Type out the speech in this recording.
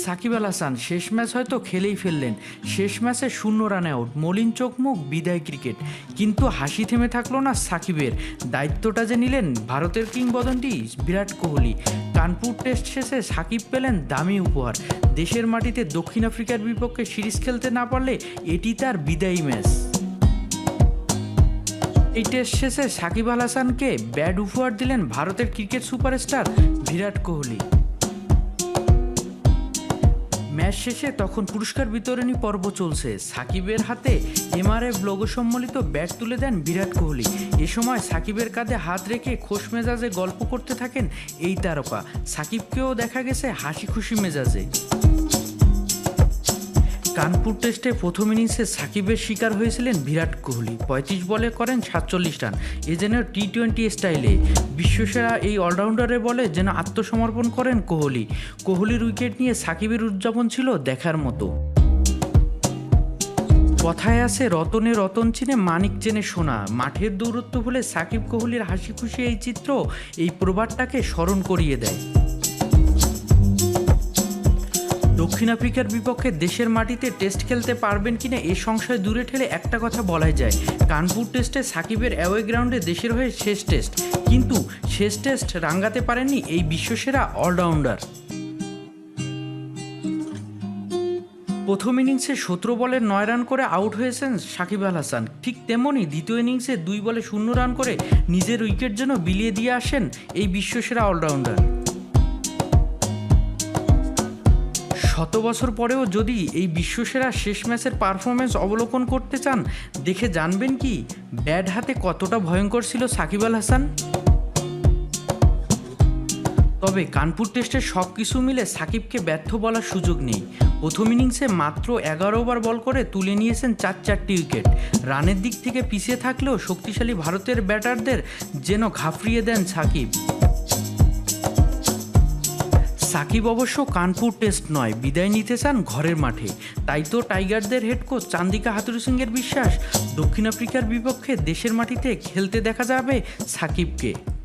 সাকিব আল হাসান শেষ ম্যাচ হয়তো খেলেই ফেললেন। শেষ ম্যাচে 0 রানে আউট, মলিন চোখ মুখ, বিদায় ক্রিকেট। কিন্তু হাসি থেমে থাকলো না সাকিবের। দায়িত্বটা যে নিলেন ভারতের কিংবদন্তি বিরাট কোহলি। কানপুর টেস্ট শেষে সাকিব পেলেন দামি উপহার। দেশের মাটিতে দক্ষিণ আফ্রিকার বিপক্ষে সিরিজ খেলতে না পারলে এটি তার বিদায়ী ম্যাচ। এই টেস্ট শেষে সাকিব আল হাসানকে ব্যাড উপহার দিলেন ভারতের cricket superstar Virat Kohli. Match শেষে তখন পুরস্কার বিতরণী পর্ব চলছে। সাকিবের হাতে এমআরএফ লোগো সম্বলিত ব্যাট তুলে দেন বিরাট কোহলি। এ সময় সাকিবের কাঁধে হাত রেখে খোশ মেজাজে গল্প করতে থাকেন এই তারকা। সাকিবকেও দেখা গেছে হাসি খুশি মেজাজে। কানপুর টেস্টে প্রথম ইনিংসে সাকিবের শিকার হয়েছিলেন বিরাট কোহলি। 35 বলে করেন 47 রান, এ যেন টি-20 স্টাইলে। বিশ্বসেরা এই অলরাউন্ডারের বলে যেন আত্মসমর্পণ করেন কোহলি। কোহলির উইকেট নিয়ে সাকিবের উদযাপন ছিল দেখার মতো। কথায় আছে রতনে রতন চিনে মানিক চেনে সোনা। মাঠের দৌরত্ব ভুলে সাকিব কোহলির হাসি খুশি এই চিত্র এই প্রবাদটাকে স্মরণ করিয়ে দেয়। দক্ষিণ আফ্রিকার বিপক্ষে দেশের মাটিতে টেস্ট খেলতে পারবেন কিনা এ সংশয় দূরে ঠেলে একটা কথা বলাই যায়, কানপুর টেস্টে সাকিবের অ্যাওয়ে গ্রাউন্ডে দেশের হয়ে শেষ টেস্ট। কিন্তু শেষ টেস্ট রাঙ্গাতে পারেননি এই বিশ্বসেরা অলরাউন্ডার। প্রথম ইনিংসে 17 বলে 9 রান করে আউট হয়েছেন সাকিব আল হাসান। ঠিক তেমনই দ্বিতীয় ইনিংসে 2 বলে 0 রান করে নিজের উইকেট যেন বিলিয়ে দিয়ে আসেন এই বিশ্বসেরা অলরাউন্ডার। 100 বছর পরেও যদি এই বিশ্বসেরা শেষ ম্যাচের পারফরমেন্স অবলোকন করতে চান, দেখে জানবেন কি ব্যাট হাতে কতটা ভয়ঙ্কর ছিল সাকিব আল হাসান। তবে কানপুর টেস্টের সব কিছু মিলে সাকিবকে ব্যর্থ বলার সুযোগ নেই। প্রথম ইনিংসে মাত্র 11 ওভার বল করে তুলে নিয়েছেন 4টি উইকেট। রানের দিক থেকে পিছিয়ে থাকলেও শক্তিশালী ভারতের ব্যাটারদের যেন ঘাবড়িয়ে দেন সাকিব। সাকিব অবশ্য কানপুর টেস্ট নয়, বিদায় নিতে চান ঘরের মাঠে। তাই তো টাইগারদের হেড কোচ চান্দিকা হাথুরুসিংহের বিশ্বাস, দক্ষিণ আফ্রিকার বিপক্ষে দেশের মাটিতে খেলতে দেখা যাবে সাকিবকে।